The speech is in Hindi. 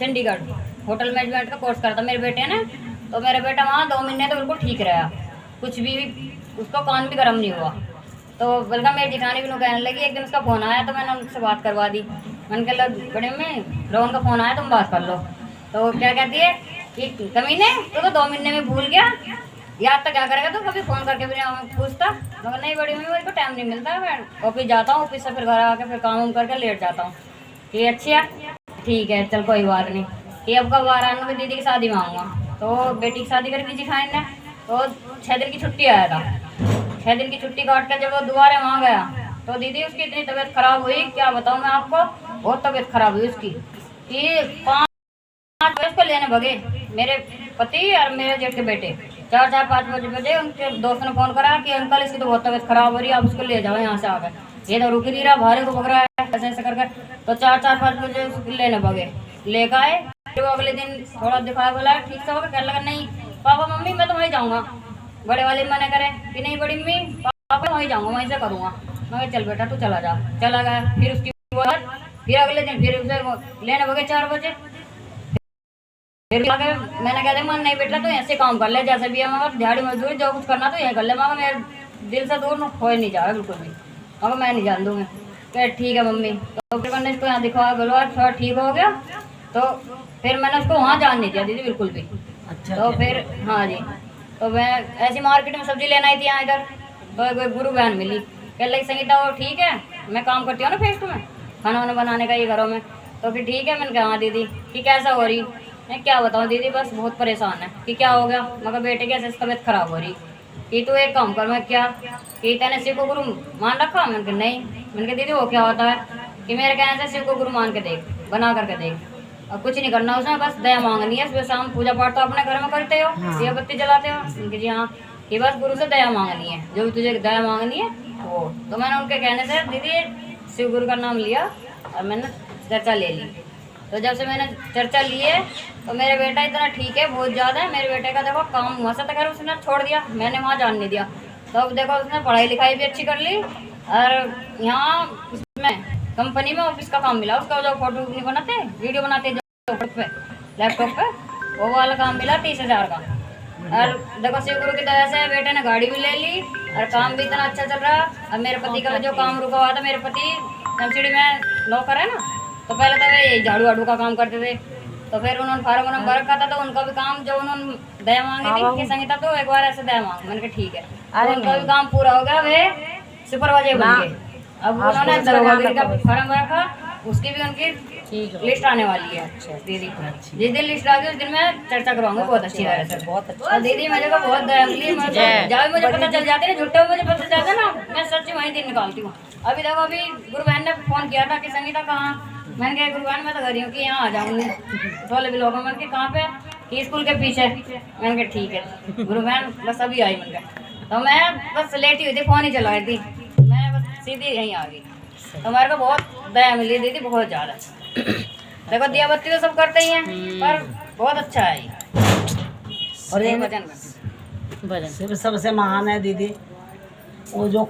चंडीगढ़ होटल मैनेजमेंट का कोर्स करता मेरे बेटे ने। तो मेरा बेटा वहाँ 2 महीने तो बिल्कुल ठीक रहा, कुछ भी उसको कान भी गर्म नहीं हुआ। तो बल्कि मेरी जेठानी भी कहने लगी, एक दिन उसका फ़ोन आया तो मैंने उनसे बात करवा दी। मैंने कहा बड़े में रोहन का फ़ोन आया, तुम बात कर लो। तो क्या कहती है कि कमीने तो 2 महीने में भूल गया, याद तो क्या करेगा, तो कभी फ़ोन करके भी पूछता। मगर नहीं बड़ी मम्मी, मेरे को टाइम नहीं मिलता, मैं ऑफिस जाता हूँ, ऑफिस से फिर घर आके फिर काम करके लेट जाता हूँ। कि अच्छा ठीक है, चल कोई बात नहीं। कि अब कब आ रहा है, दीदी की शादी में आऊँगा। तो बेटी की शादी कर दी जेठानी ने, तो 6 दिन की छुट्टी आया था। 6 दिन की छुट्टी काट कर जब वो दोबारा वहाँ गया तो दीदी उसकी इतनी तबीयत खराब हुई, क्या बताऊँ मैं आपको, बहुत तबीयत खराब हुई उसकी। कि 5 बजे उसको लेने भगे मेरे पति और मेरे जेठ के बेटे। 4-5 बजे उनके दोस्त ने फ़ोन करा कि अंकल इसकी तो बहुत तबीयत खराब हो रही है, आप उसको ले जाओ यहाँ से आकर। ये तो रुक ही नहीं रहा, भारे को भग रहा है ऐसे ऐसे कर। तो 4-5 बजे उसको लेने भगे, लेकर आए। फिर वो अगले दिन थोड़ा दिखाया, बोला ठीक से होगा, कहने लगा नहीं पापा मम्मी मैं तो वहीं जाऊँगा। बड़े वाले मना करें कि नहीं बड़ी मम्मी पापा वहीं जाऊँगा, वहीं से करूँगा। मैं कहा चल बेटा तू चला जा। चला गया। फिर उसकी फिर अगले दिन फिर उसे लेने भगे 4 बजे। फिर मैंने कहा मन नहीं बेटा तो ऐसे काम कर ले जैसे भी है, मगर दिहाड़ी मजदूरी जो कुछ करना तो यही कर ले, मगर मेरे दिल से दूर हो नहीं जा रहा बिल्कुल भी, मगर मैं नहीं जान दूँगी। कह ठीक है मम्मी। तो फिर मैंने इसको यहाँ दिखवाया, बोलो थोड़ा ठीक हो गया। तो फिर मैंने उसको वहाँ जान नहीं दिया दीदी बिल्कुल भी। अच्छा। तो फिर हाँ जी, तो मैं ऐसी मार्केट में सब्जी लेना आई थी यहाँ इधर, तो एक गुरु बहन मिली, कह लगी संगीता वो ठीक है, मैं काम करती हूँ ना फेस्ट में, खाना वाना बनाने का ये घरों में। तो फिर ठीक है, मैंने कहा हाँ दीदी कि कैसा हो रही। मैं क्या बताऊँ दीदी, बस बहुत परेशान है। कि क्या हो गया, मगर बेटे की ऐसे तबीयत खराब हो रही। कि तू एक काम कर, मैं क्या कि तेने शिव को गुरु मान रखा। मैंने कहा नहीं। मैंने कहा दीदी वो क्या होता है। कि मेरे कहने से शिव को गुरु मान के देख, बना करके देख, और कुछ नहीं करना उसमें, बस दया मांगनी है। सुबह शाम पूजा पाठ तो अपने घर में करते हो, दिया बत्ती जलाते हो। उनके जी हाँ, कि बस गुरु से दया मांगनी है, जो भी तुझे दया मांगनी है वो। तो मैंने उनके कहने से दीदी शिव गुरु का नाम लिया और मैंने चर्चा ले ली। तो जब से मैंने चर्चा ली है तो मेरे बेटा इतना ठीक है, बहुत ज़्यादा है। मेरे बेटे का देखो काम वहाँ से तक उसने छोड़ दिया, मैंने वहाँ जान नहीं दिया। तो अब देखो उसने पढ़ाई लिखाई भी अच्छी कर ली, और यहाँ इसमें कंपनी में ऑफिस का काम मिला उसका, जो फोटो नहीं बनाते वीडियो बनाते जो पे लैपटॉप पे, वो वाला काम मिला 30,000 का। और देखो शिव गुरु की दया से बेटे ने गाड़ी भी ले ली और काम भी इतना अच्छा चल रहा। और मेरे पति का जो काम रुका हुआ था, मेरे पति एमसीडी में नौकर है ना, तो पहले तो वे झाड़ू वाड़ू का काम करते थे। तो फिर उन्होंने फार्म नंबर रखा था, तो उनका भी काम जो उन्होंने दया मांगी थी कि संगीता तो एक बार ऐसे दया मांग, मैंने कहा ठीक है। तो उनका भी काम पूरा हो गया, वे सुपरवाइजर बन गए। अब उन्होंने दरोगागिरी का फार्म रखा, उसकी भी उनकी लिस्ट आने वाली है दीदी। जिस दिन लिस्ट आ गई उस दिन मैं चर्चा करवाऊंगी बहुत अच्छी तरह से। बहुत अच्छा दीदी, मुझे को बहुत दया मिली। जब मुझे पता चल जाती है झूठे मुझे पता चलता ना, मैं सच्ची वहीं दिन निकालती हूँ। अभी देखो अभी गुरु बहन ने फोन किया था कि संगीता कहाँ। मैंने कहा गुरु बहन मैं तो घर हूँ कि यहाँ आ जाऊँगी थोड़े भी लोगों। मैंने कहाँ पे कि स्कूल के पीछे। मैंने कहा ठीक है गुरु बहन, बस अभी आई। मैंने कहा तो मैं बस लेटी हुई थी, फोन ही चला रही थी, मैं बस सीधी यहीं आ गई। तो हमारे को बहुत दया मिली दीदी, बहुत ज़्यादा। देखो दिया बत्ती तो सब करते ही हैं, पर बहुत अच्छा है ये। और ये भजन शिव सबसे महान है दीदी, वो जो